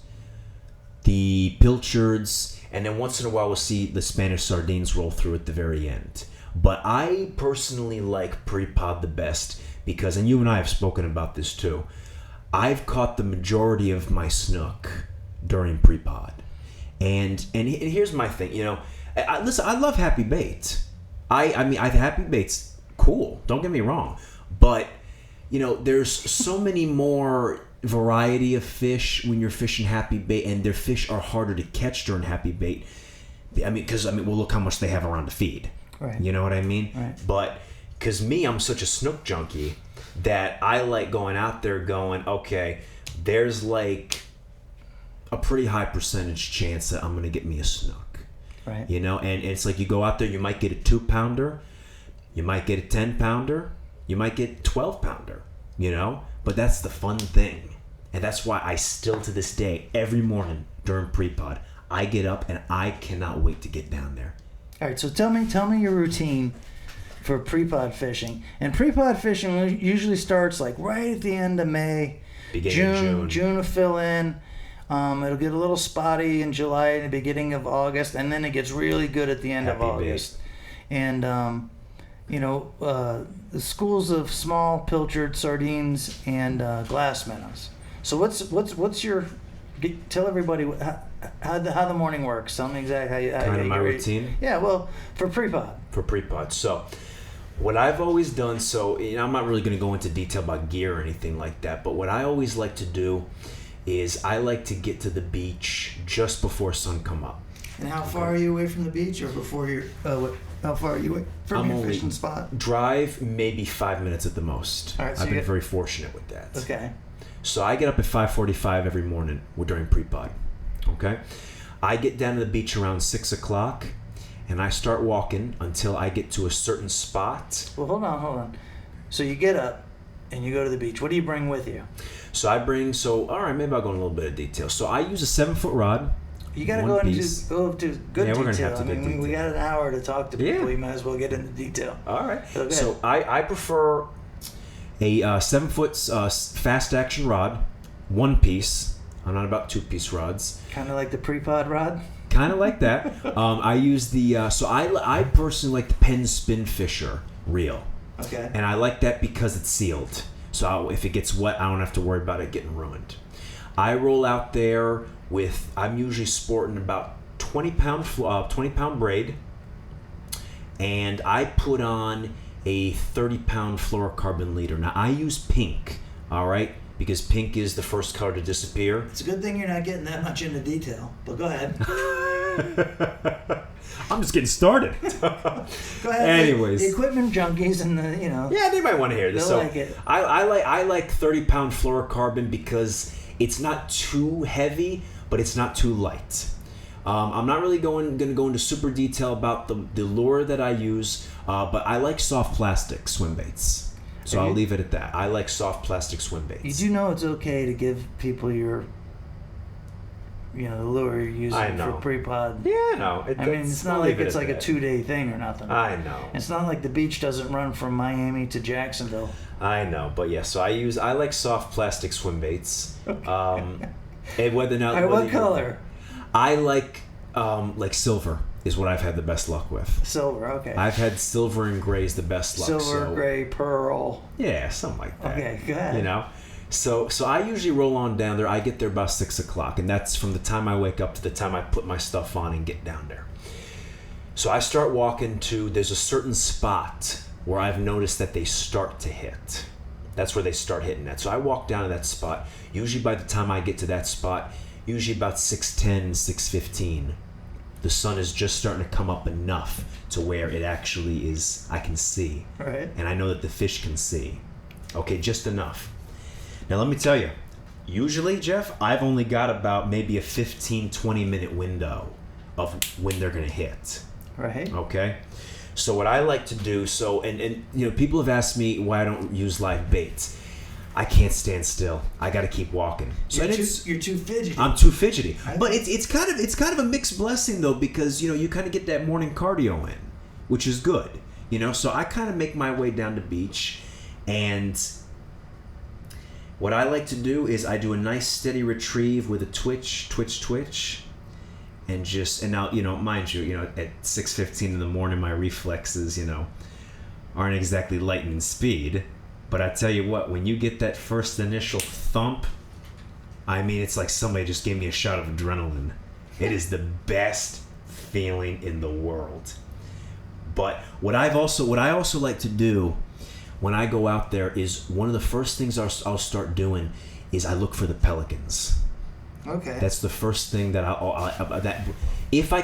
B: the pilchards, and then once in a while we'll see the Spanish sardines roll through at the very end. But I personally like pre-pod the best because, and you and I have spoken about this too, I've caught the majority of my snook during pre-pod. And here's my thing, listen, I love happy bait. I mean, happy bait's cool, don't get me wrong. But, there's so many more variety of fish when you're fishing happy bait, and their fish are harder to catch during happy bait. Well, look how much they have around to feed.
A: Right.
B: You know what I mean?
A: Right.
B: But because I'm such a snook junkie that I like going out there going, okay, there's like a pretty high percentage chance that I'm going to get me a snook.
A: Right.
B: And it's like you go out there, you might get a 2-pounder, you might get a 10-pounder, you might get a 12-pounder, But that's the fun thing. And that's why I still to this day, every morning during pre-pod, I get up and I cannot wait to get down there.
A: All right, so tell me your routine for pre-pod fishing. And pre-pod fishing usually starts like right at the end of May.
B: Beginning of
A: June will fill in. It'll get a little spotty in July and the beginning of August, and then it gets really good at the end of August. And the schools of small pilchard sardines and glass minnows. So what's your? Tell everybody how the morning works. Tell me exactly how
B: kind of my routine.
A: Yeah, well, for pre-pod.
B: For pre-pod, so what I've always done. So I'm not really going to go into detail about gear or anything like that. But what I always like to do is I like to get to the beach just before sun come up.
A: And how far are you away from the beach, or before you're? How far are you away from your fishing spot?
B: Drive maybe 5 minutes at the most.
A: All right, so
B: I've been very fortunate with that.
A: Okay.
B: So I get up at 5:45 every morning during pre-pod. Okay, I get down to the beach around 6 o'clock, and I start walking until I get to a certain spot.
A: Well, hold on. So you get up and you go to the beach. What do you bring with you?
B: So all right, maybe I'll go in a little bit of detail. So I use a 7-foot rod.
A: You got to go into good detail.
B: We're gonna have to get detail.
A: We got an hour to talk to people. You might as well get into detail.
B: All right. So I prefer a 7-foot fast action rod, one piece. I'm not about 2-piece rods.
A: Kind of like the pre-pod rod.
B: Kind of like that. I use the so I personally like the Penn Spin Fisher reel.
A: Okay.
B: And I like that because it's sealed. So if it gets wet, I don't have to worry about it getting ruined. I roll out there with, I'm usually sporting about 20-pound braid, and I put on a 30-pound fluorocarbon leader. Now I use pink, all right, because pink is the first color to disappear.
A: It's a good thing you're not getting that much into detail, but go ahead.
B: I'm just getting started.
A: Go ahead.
B: Anyways,
A: the equipment junkies and the
B: Yeah, they might want to hear this.
A: They'll
B: So
A: like it.
B: I like 30-pound fluorocarbon because it's not too heavy, but it's not too light. I'm not really going to go into super detail about the lure that I use, but I like soft plastic swim baits. So I'll leave it at that. I like soft plastic swim baits.
A: You do know it's okay to give people your the lure you're using for pre-pod.
B: Yeah, no.
A: It's not like it's like a 2-day thing or nothing.
B: I know.
A: It's not like the beach doesn't run from Miami to Jacksonville.
B: I know, but yeah. So I like soft plastic swim baits. And whether or not.
A: What color?
B: I like silver is what I've had the best luck with.
A: Silver, okay.
B: I've had silver and gray is the best luck.
A: Silver, gray, pearl.
B: Yeah, something like that.
A: Okay, go ahead.
B: So I usually roll on down there. I get there about 6 o'clock, and that's from the time I wake up to the time I put my stuff on and get down there. So I start walking to, there's a certain spot where I've noticed that they start to hit. That's where they start hitting that. So I walk down to that spot. Usually by the time I get to that spot, usually about 6:10, 6:15, the sun is just starting to come up enough to where it actually is, I can see.
A: Right.
B: And I know that the fish can see. Okay, just enough. Now let me tell you, usually, Jeff, I've only got about maybe a 15, 20-minute window of when they're going to hit.
A: Right.
B: Okay? So what I like to do, and people have asked me why I don't use live baits. I can't stand still. I got to keep walking. So
A: you're too fidgety.
B: I'm too fidgety. But it's kind of a mixed blessing though, because you kind of get that morning cardio in, which is good. So I kind of make my way down the beach, and what I like to do is I do a nice steady retrieve with a twitch, and now mind you, at 6:15 in the morning, my reflexes aren't exactly lightning speed. But I tell you what, when you get that first initial thump, it's like somebody just gave me a shot of adrenaline. It is the best feeling in the world. But what I also like to do when I go out there is one of the first things I'll start doing is I look for the pelicans.
A: Okay.
B: That's the first thing that that if I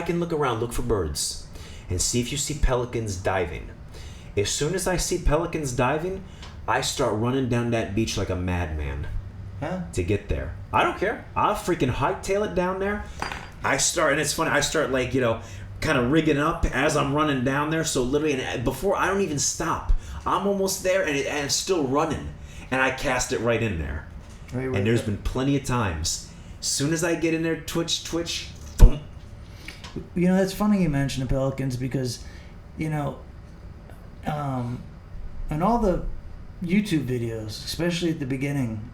B: can look around, look for birds, and see if you see pelicans diving. As soon as I see pelicans diving, I start running down that beach like a madman to get there. I don't care. I'll freaking hightail it down there. And it's funny, I start kind of rigging up as I'm running down there. So literally, and before I don't even stop, I'm almost there and it's still running. And I cast it right in there. Right, and there's been plenty of times. As soon as I get in there, twitch, boom.
A: It's funny you mention the pelicans because, and all the YouTube videos, especially at the beginning,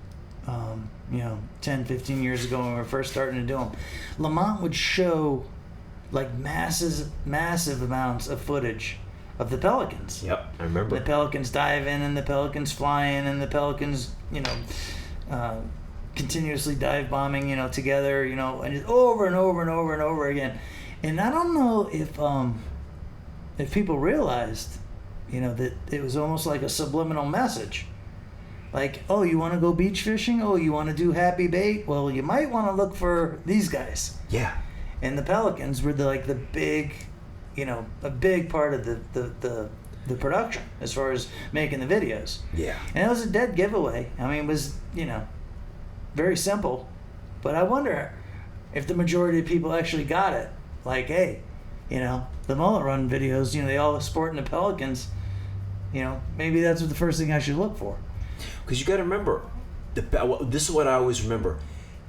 A: 10, 15 years ago when we were first starting to do them, Lamont would show like massive amounts of footage of the pelicans.
B: Yep, I remember.
A: The pelicans diving and the pelicans flying and the pelicans, continuously dive bombing, together, and just over and over and over and over again. And I don't know if people realized, that it was almost like a subliminal message. Like, oh, you want to go beach fishing? Oh, you want to do happy bait? Well, you might want to look for these guys.
B: Yeah.
A: And the pelicans were the big, a big part of the production as far as making the videos.
B: Yeah.
A: And it was a dead giveaway. It was, very simple. But I wonder if the majority of people actually got it. Like, hey, the mullet run videos, they all sporting the pelicans. Maybe that's the first thing I should look for.
B: Because you got to remember, this is what I always remember.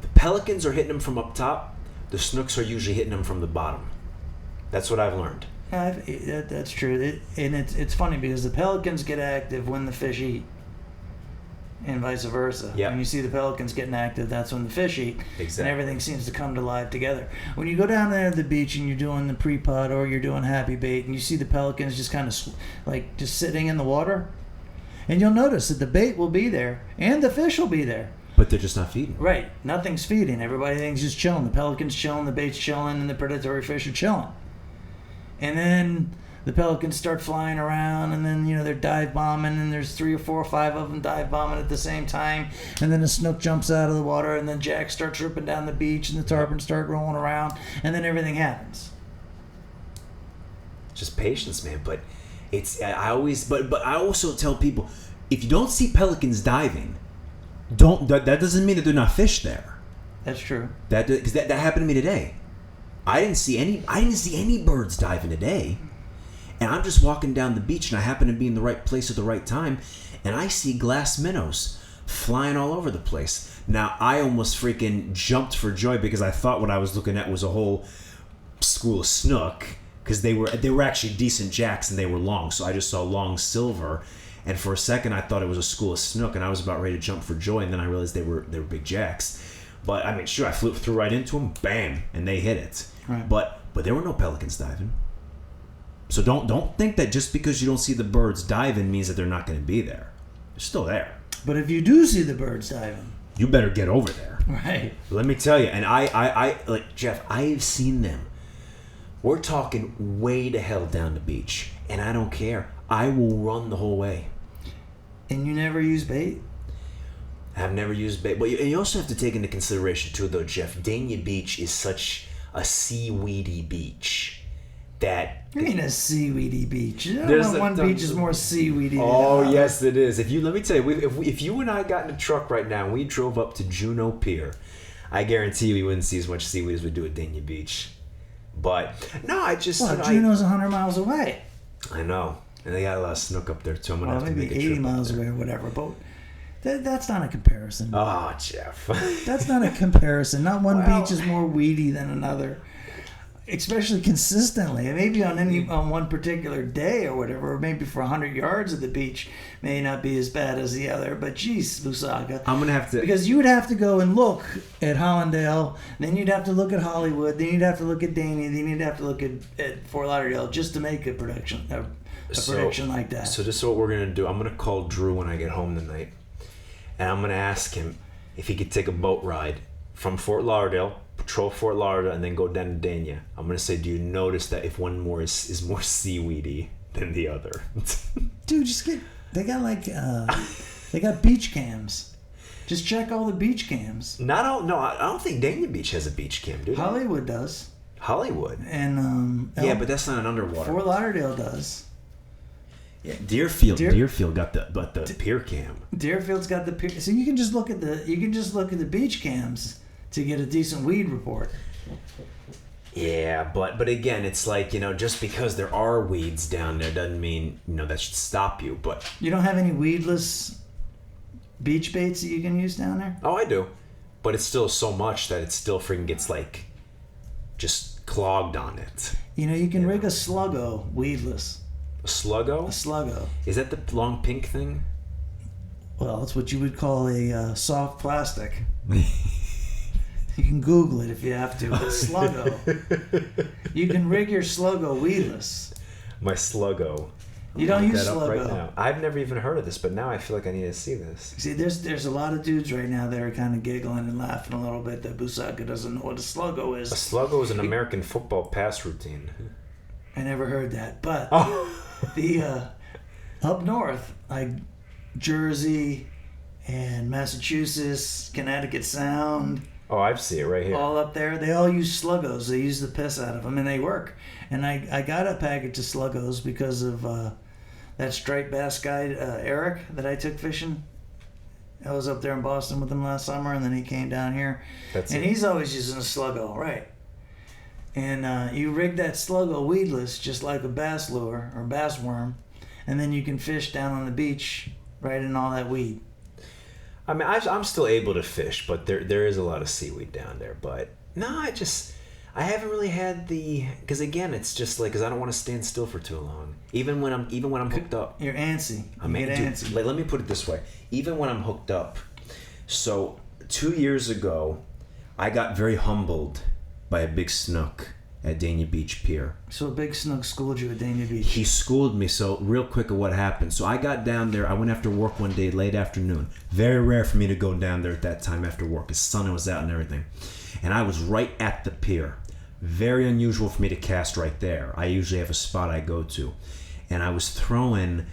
B: The pelicans are hitting them from up top. The snooks are usually hitting them from the bottom. That's what I've learned.
A: That's true. It's funny because the pelicans get active when the fish eat. And vice versa.
B: Yep.
A: When you see the pelicans getting active, that's when the fish eat.
B: Exactly.
A: And everything seems to come to life together. When you go down there to the beach and you're doing the pre-pod or you're doing happy bait and you see the pelicans just kind of just sitting in the water, and you'll notice that the bait will be there and the fish will be there.
B: But they're just not feeding.
A: Right. Nothing's feeding. Everything's just chilling. The pelican's chilling, the bait's chilling, and the predatory fish are chilling. And then the pelicans start flying around, and then they're dive bombing, and there's 3 or 4 or 5 of them dive bombing at the same time, and then a snook jumps out of the water, and then Jack starts ripping down the beach, and the tarpon start rolling around, and then everything happens.
B: Just patience, man. But I also tell people, if you don't see pelicans diving, that doesn't mean that they're not fish there.
A: That's true.
B: Because that happened to me today. I didn't see any birds diving today. And I'm just walking down the beach, and I happen to be in the right place at the right time, and I see glass minnows flying all over the place. Now, I almost freaking jumped for joy because I thought what I was looking at was a whole school of snook, because they were actually decent jacks and they were long. So I just saw long silver, and for a second I thought it was a school of snook, and I was about ready to jump for joy, and then I realized they were big they're But I mean, sure, I threw right into them, bam, and they hit it.
A: Right.
B: But there were no pelicans diving. So don't think that just because you don't see the birds diving means that they're not going to be there. They're still there.
A: But if you do see the birds diving,
B: you better get over there.
A: right?
B: Let me tell you, and I like Jeff, I've seen them. We're talking way to hell down the beach, and I don't care. I will run the whole way.
A: And you never use bait?
B: I've never used bait. But you also have to take into consideration, too, though, Jeff, Dania Beach is such a seaweedy beach that...
A: You mean a seaweedy beach?
B: There's
A: one beach is more seaweedy than
B: Oh,
A: another.
B: yes, it is. Let me tell you, if you and I got in a truck right now and we drove up to Juneau Pier, I guarantee you we wouldn't see as much seaweed as we do at Dania Beach. But, no, I just...
A: Well, Juneau's 100 miles away.
B: I know. And they got a lot of snook up there, too. I'm going to have to
A: maybe
B: make a
A: 80
B: trip
A: miles
B: up there.
A: away or whatever. But that's not a comparison.
B: Oh, Jeff.
A: That's not a comparison. Not one
B: Well-
A: beach is more weedy than another. Especially consistently. Maybe on one particular day or whatever, or maybe for 100 yards of the beach may not be as bad as the other. But geez, Bussaca.
B: I'm going to have to...
A: Because you would have to go and look at Hollandale, then you'd have to look at Hollywood, then you'd have to look at Dania, then you'd have to look at Fort Lauderdale just to make a prediction like that.
B: So this is what we're going to do. I'm going to call Drew when I get home tonight, and I'm going to ask him if he could take a boat ride from Fort Lauderdale, patrol Fort Lauderdale, and then go down to Dania. I'm going to say, do you notice that if one more is more seaweedy than the other?
A: Dude, they got beach cams. Just check all the beach cams.
B: I don't think Dania Beach has a beach cam, do they?
A: Hollywood does.
B: Hollywood?
A: And
B: Yeah, but that's not an underwater.
A: Fort Lauderdale does.
B: Yeah, Deerfield got the pier cam.
A: Deerfield's got the pier. So you can just look at the beach cams to get a decent weed report.
B: Yeah, but again, it's like, just because there are weeds down there doesn't mean, that should stop you. But
A: You don't have any weedless beach baits that you can use down there?
B: oh, I do. But it's still so much that it still freaking gets like just clogged on it.
A: You can rig a sluggo weedless.
B: A sluggo?
A: A sluggo.
B: Is that the long pink thing?
A: Well, it's what you would call a soft plastic. You can Google it if you have to. But sluggo. You can rig your sluggo weedless.
B: My sluggo.
A: You don't use
B: That up right
A: sluggo.
B: now. I've never even heard of this, but now I feel like I need to see this.
A: See, there's a lot of dudes right now that are kind of giggling and laughing a little bit that Bussaca doesn't know what a sluggo
B: A
A: is.
B: sluggo is an American football pass routine.
A: I never heard that, but
B: Oh.
A: the up north, like Jersey and Massachusetts, Connecticut Sound,
B: Oh, I see it right here.
A: all up there, they all use sluggos. They use the piss out of them, and they work. And I got a package of sluggos because of that striped bass guy, Eric, that I took fishing. I was up there in Boston with him last summer, and then he came down here. He's always using a sluggo, right? And you rig that sluggo weedless, just like a bass lure or bass worm, and then you can fish down on the beach right in all that weed.
B: I mean, I'm still able to fish, but there is a lot of seaweed down there. But no, I haven't really had because again, it's just like, because I don't want to stand still for too long. Even when I'm hooked up.
A: You're antsy.
B: I mean,
A: get
B: dude,
A: antsy.
B: let me put it this way. Even when I'm hooked up. So 2 years ago, I got very humbled by a big snook at Dania Beach Pier.
A: So a big snook schooled you at Dania Beach.
B: He schooled me. So real quick of what happened. So I got down there. I went after work one day, late afternoon. Very rare for me to go down there at that time after work. The sun was out and everything. And I was right at the pier. Very unusual for me to cast right there. I usually have a spot I go to. And I was throwing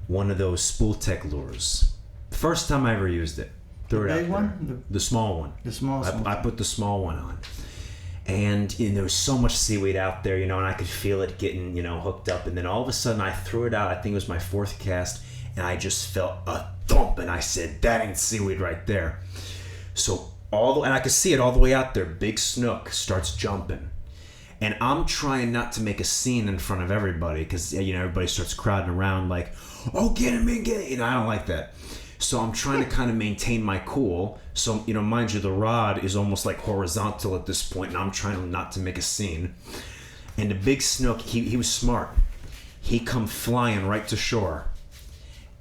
B: one of those spool tech lures. First time I ever used it. Threw it out
A: big
B: there.
A: one?
B: The small one.
A: The small one.
B: I put the small one on. And there was so much seaweed out there, and I could feel it getting, hooked up. And then all of a sudden I threw it out. I think it was my fourth cast, and I just felt a thump, and I said, that ain't seaweed right there. So and I could see it all the way out there. Big snook starts jumping. And I'm trying not to make a scene in front of everybody because, everybody starts crowding around like, oh, get him in, get it. I don't like that. So I'm trying to kind of maintain my cool. So, mind you, the rod is almost like horizontal at this point, and I'm trying not to make a scene. And the big snook, he was smart. He come flying right to shore.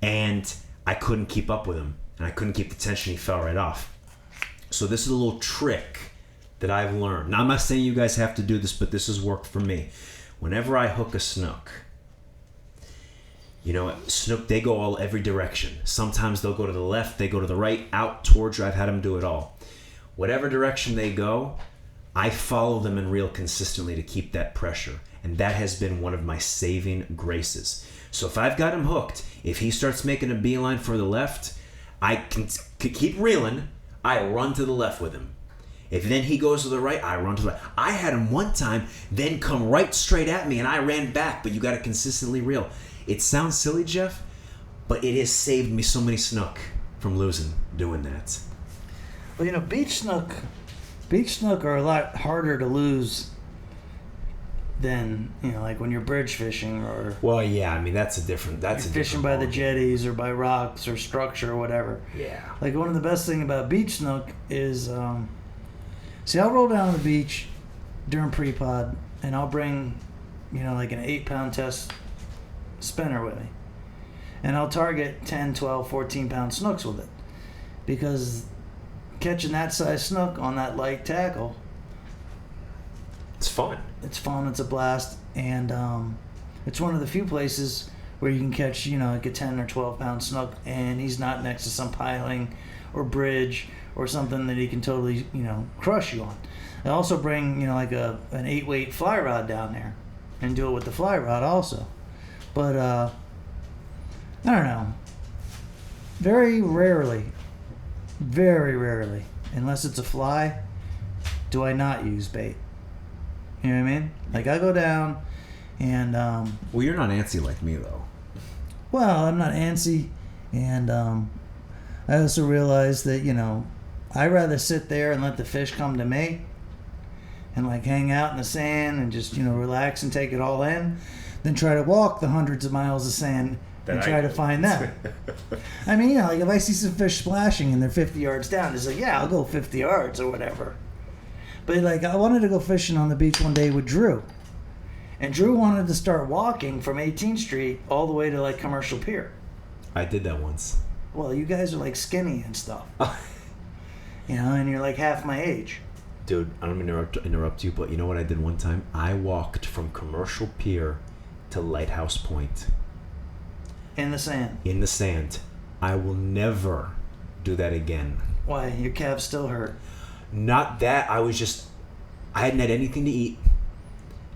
B: And I couldn't keep up with him. And I couldn't keep the tension. He fell right off. So this is a little trick that I've learned. Now, I'm not saying you guys have to do this, but this has worked for me. Whenever I hook a snook, snook, they go every direction. Sometimes they'll go to the left, they go to the right, out towards you. I've had them do it all. Whatever direction they go, I follow them and reel consistently to keep that pressure. And that has been one of my saving graces. So if I've got him hooked, if he starts making a beeline for the left, I can keep reeling. I run to the left with him. If then he goes to the right, I run to the right. I had him one time then come right straight at me, and I ran back, but you got to consistently reel. It sounds silly, Jeff, but it has saved me so many snook from losing doing that.
A: Well, beach snook are a lot harder to lose than, like when you're bridge fishing or...
B: Well, yeah, I mean, that's a different
A: fishing by the jetties or by rocks or structure or whatever.
B: Yeah.
A: Like, one of the best thing about beach snook is, see, I'll roll down to the beach during pre-pod, and I'll bring, like an 8-pound test spinner with me. And I'll target 10, 12, 14-pound snooks with it. Because catching that size snook on that light tackle...
B: It's fun.
A: It's fun. It's a blast. And it's one of the few places where you can catch, like a 10 or 12-pound snook, and he's not next to some piling or bridge or something that he can totally, crush you on. I also bring, like an 8-weight fly rod down there and do it with the fly rod also. But, I don't know. Very rarely, unless it's a fly, do I not use bait. You know what I mean? Like, I go down and...
B: well, you're not antsy like me, though.
A: Well, I'm not antsy. And I also realize that, I'd rather sit there and let the fish come to me and, like, hang out in the sand and just, relax and take it all in than try to walk the hundreds of miles of sand and try to find them. I mean, like, if I see some fish splashing and they're 50 yards down, it's like, yeah, I'll go 50 yards or whatever. But, like, I wanted to go fishing on the beach one day with Drew. And Drew wanted to start walking from 18th Street all the way to, like, Commercial Pier.
B: I did that once.
A: Well, you guys are, like, skinny and stuff. And you're, like, half my age.
B: Dude, I don't mean to interrupt you, but you know what I did one time? I walked from Commercial Pier to Lighthouse Point.
A: In the sand.
B: In the sand. I will never do that again.
A: Why? Your calves still hurt?
B: Not that. I hadn't had anything to eat,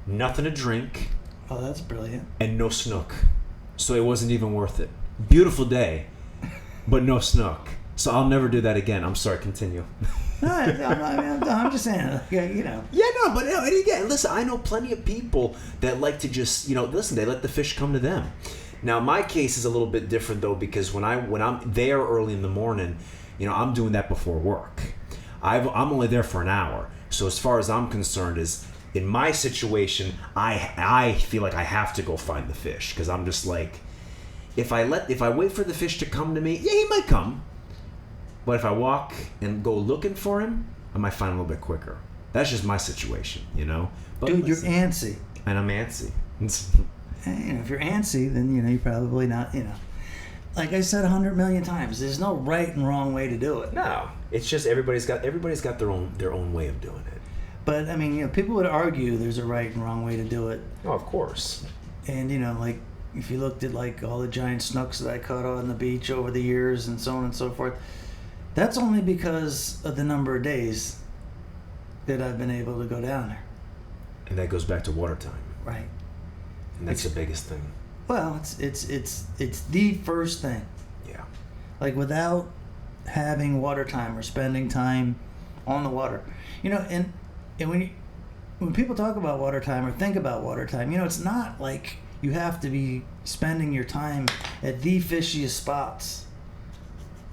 B: nothing to drink.
A: Oh, that's brilliant.
B: And no snook. So it wasn't even worth it. Beautiful day, but no snook. So I'll never do that again. I'm sorry, continue.
A: No, I'm just saying,
B: Yeah, no, but again, listen, I know plenty of people that like to just, listen, they let the fish come to them. Now, my case is a little bit different, though, because when I'm there early in the morning, I'm doing that before work. I'm only there for an hour. So as far as I'm concerned, is in my situation, I feel like I have to go find the fish, because I'm just like, if I wait for the fish to come to me, yeah, he might come. But if I walk and go looking for him, I might find him a little bit quicker. That's just my situation, But
A: dude,
B: listen,
A: you're antsy.
B: And I'm antsy.
A: If you're antsy, then you're probably not. Like I said 100 million times, there's no right and wrong way to do it.
B: No, it's just everybody's got their own way of doing it.
A: But I mean, people would argue there's a right and wrong way to do it.
B: Oh, of course.
A: And like if you looked at like all the giant snooks that I caught on the beach over the years and so on and so forth, that's only because of the number of days that I've been able to go down there.
B: And that goes back to water time.
A: Right.
B: And that's the biggest thing.
A: Well, it's the first thing.
B: Yeah.
A: Like without having water time or spending time on the water, and when people talk about water time or think about water time, it's not like you have to be spending your time at the fishiest spots.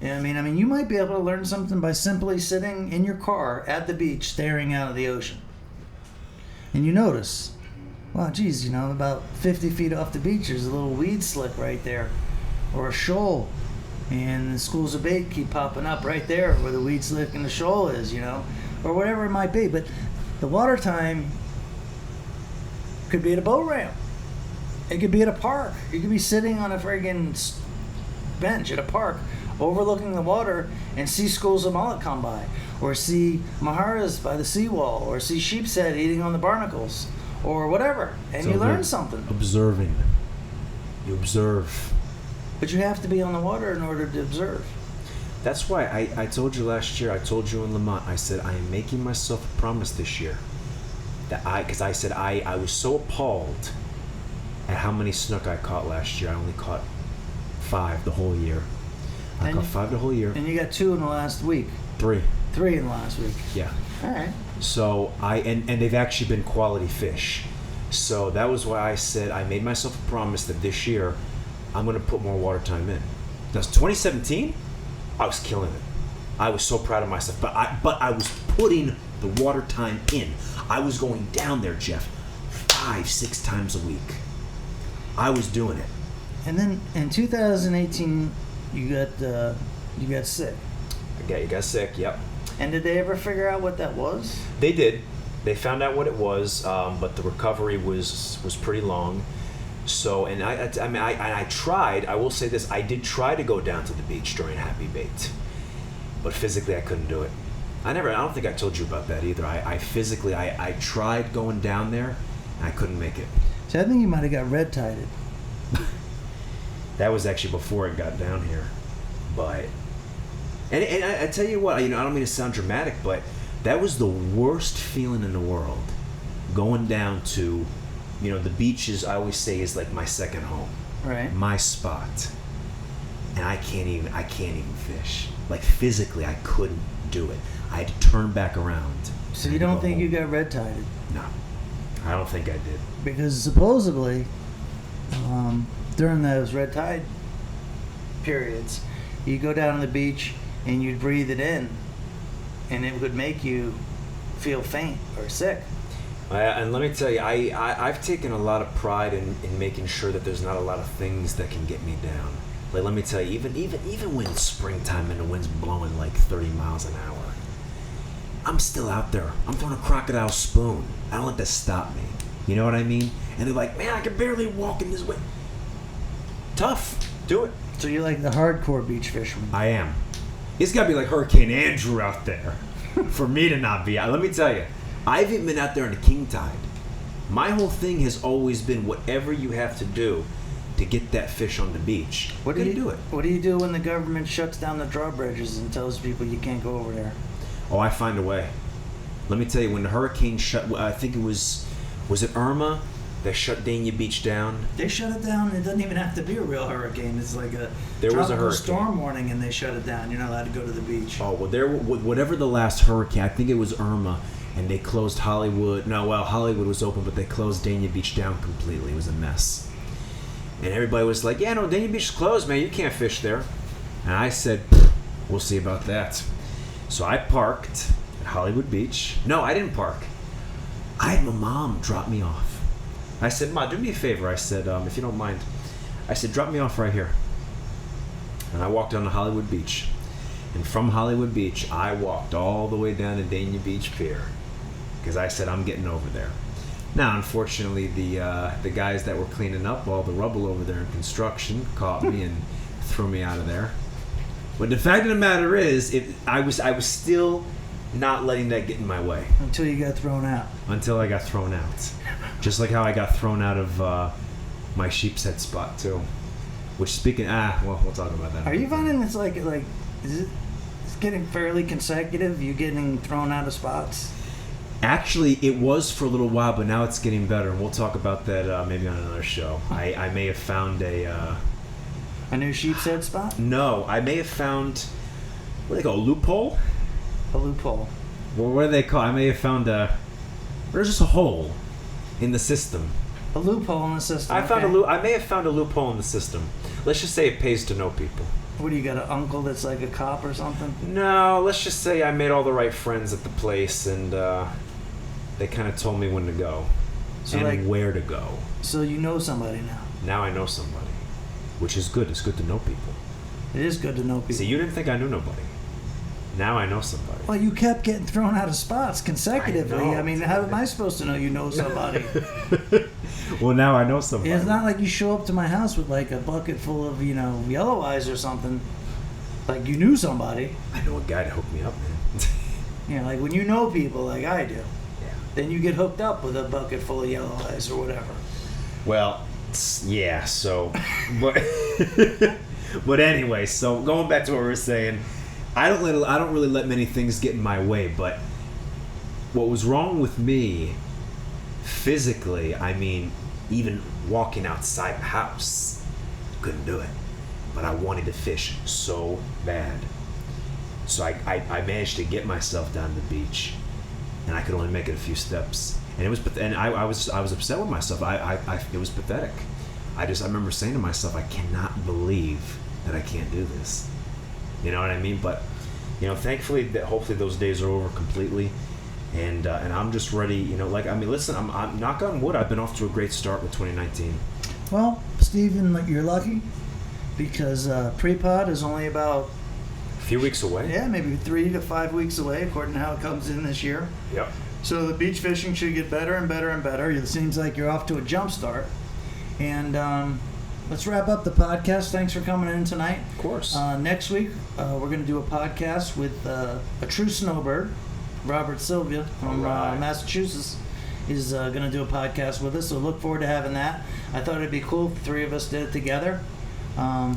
A: You know what I mean, you might be able to learn something by simply sitting in your car at the beach staring out at the ocean. And you notice, wow, geez, about 50 feet off the beach, there's a little weed slick right there, or a shoal. and the schools of bait keep popping up right there where the weed slick and the shoal is, or whatever it might be. But the water time could be at a boat ramp. It could be at a park. You could be sitting on a friggin' bench at a park overlooking the water and see schools of mullet come by, or see maharas by the seawall, or see sheep's head eating on the barnacles, or whatever, and so you learn something.
B: Observing. You observe.
A: But you have to be on the water in order to observe.
B: That's why I told you last year, I told you in Lamont, I said, I am making myself a promise this year. Because I said I was so appalled at how many snook I caught last year. I only caught 5 the whole year. I caught 5 the whole year.
A: And you got 2 in the last week.
B: 3.
A: 3 in the last week.
B: Yeah.
A: All right.
B: So and they've actually been quality fish. So that was why I said I made myself a promise that this year I'm going to put more water time in. Now, 2017, I was killing it. I was so proud of myself. But I was putting the water time in. I was going down there, Jeff, 5-6 times a week. I was doing it.
A: And then in 2018, you got sick.
B: You got sick. Yep.
A: And did they ever figure out what that was?
B: They did. They found out what it was, but the recovery was pretty long. So, and I tried. I will say this: I did try to go down to the beach during Happy Bait, but physically I couldn't do it. I don't think I told you about that either. I physically tried going down there, and I couldn't make it.
A: So I think you might have got red-tided.
B: That was actually before it got down here, but and I tell you what, I don't mean to sound dramatic, but that was the worst feeling in the world. Going down to, the beaches, I always say, is like my second home,
A: right?
B: My spot, and I can't even fish. Like physically, I couldn't do it. I had to turn back around.
A: So you don't think you got red-tided?
B: No, I don't think I did.
A: Because supposedly, during those red tide periods, you go down to the beach and you'd breathe it in, and it would make you feel faint or sick.
B: And let me tell you, I've taken a lot of pride in making sure that there's not a lot of things that can get me down. Like, let me tell you, even when it's springtime and the wind's blowing like 30 miles an hour, I'm still out there. I'm throwing a crocodile spoon. I don't let that stop me. You know what I mean? And they're like, man, I can barely walk in this way. Tough. Do it.
A: So you're like the hardcore beach fisherman.
B: I am. It's got to be like Hurricane Andrew out there for me to not be out. Let me tell you, I haven't been out there in the king tide. My whole thing has always been whatever you have to do to get that fish on the beach.
A: What do you
B: do it?
A: What do you do when the government shuts down the drawbridges and tells people you can't go over there?
B: Oh, I find a way. Let me tell you, when the hurricane shut, I think it was it Irma that shut Dania Beach down?
A: They shut it down. It doesn't even have to be a real hurricane. It's like a tropical storm warning, and they shut it down. You're not allowed to go to the beach.
B: Oh, well, whatever the last hurricane, I think it was Irma, and they closed Hollywood. No, well, Hollywood was open, but they closed Dania Beach down completely. It was a mess. And everybody was like, yeah, no, Dania Beach is closed, man. You can't fish there. And I said, we'll see about that. So I parked at Hollywood Beach. No, I didn't park. I had my mom drop me off. I said, Ma, do me a favor. I said, if you don't mind. I said, drop me off right here. And I walked down to Hollywood Beach. And from Hollywood Beach, I walked all the way down to Dania Beach Pier. Because I said, I'm getting over there. Now, unfortunately, the guys that were cleaning up all the rubble over there in construction caught me and threw me out of there. But the fact of the matter is, I was still not letting that get in my way.
A: Until you got thrown out.
B: Until I got thrown out. Just like how I got thrown out of my sheep's head spot, too. Which, we'll talk about that.
A: Are you finding it's like it's getting fairly consecutive, you getting thrown out of spots?
B: Actually, it was for a little while, but now it's getting better. And we'll talk about that maybe on another show. I may have found a
A: new sheep's head spot?
B: No, I may have found, what do they call, a loophole?
A: A loophole.
B: Well, what do they call? I may have found there's just a hole in the system.
A: A loophole in the system.
B: I may have found a loophole in the system. Let's just say it pays to know people.
A: What do you got, an uncle that's like a cop or something?
B: No, let's just say I made all the right friends at the place, and they kind of told me when to go and where to go.
A: So you know somebody now.
B: Now I know somebody, which is good. It's good to know people.
A: It is good to know people.
B: See, you didn't think I knew nobody. Now I know somebody.
A: Well, you kept getting thrown out of spots consecutively.
B: I
A: I mean, how am I supposed to know you know somebody?
B: Well, now I know somebody.
A: It's not like you show up to my house with like a bucket full of, yellow eyes or something. Like you knew somebody.
B: I know a guy to hook me up, man.
A: Like when you know people like I do,
B: Yeah.
A: then you get hooked up with a bucket full of yellow eyes or whatever.
B: Well, yeah. So, but anyway. So going back to what we were saying, I don't really let many things get in my way. But what was wrong with me, physically, I mean, even walking outside the house, couldn't do it. But I wanted to fish so bad. So I managed to get myself down to the beach, and I could only make it a few steps. And I was upset with myself. It was pathetic. I remember saying to myself, I cannot believe that I can't do this. You know what I mean? But thankfully, hopefully those days are over completely, and I'm just ready. Listen, I'm knock on wood. I've been off to a great start with 2019.
A: Well, Steven, you're lucky because pre-pod is only about
B: a few weeks away.
A: Yeah, maybe 3 to 5 weeks away, according to how it comes in this year.
B: Yep.
A: So the beach fishing should get better and better and better. It seems like you're off to a jump start. And let's wrap up the podcast. Thanks for coming in tonight.
B: Of course.
A: Next week, we're going to do a podcast with a true snowbird, Robert Sylvia from Massachusetts, is going to do a podcast with us. So look forward to having that. I thought it'd be cool if the three of us did it together.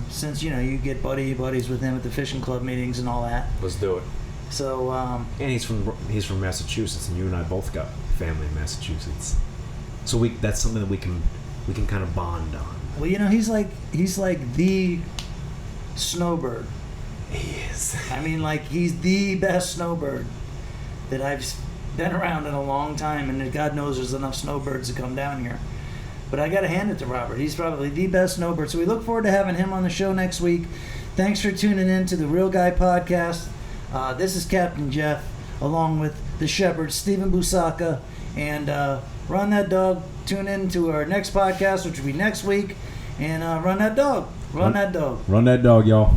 A: Since you get buddies with him at the fishing club meetings and all that.
B: Let's do it.
A: So
B: and he's from Massachusetts, and you and I both got family in Massachusetts. So that's something that we can kind of bond on.
A: Well, he's like the snowbird.
B: He is.
A: I mean, like he's the best snowbird that I've been around in a long time, and God knows there's enough snowbirds to come down here. But I got to hand it to Robert. He's probably the best snowbird. So we look forward to having him on the show next week. Thanks for tuning in to the Real Guy Podcast. This is Captain Jeff, along with the shepherd, Steve Bussaca. And run that dog. Tune in to our next podcast, which will be next week. And run that dog. Run that dog.
B: Run that dog, y'all.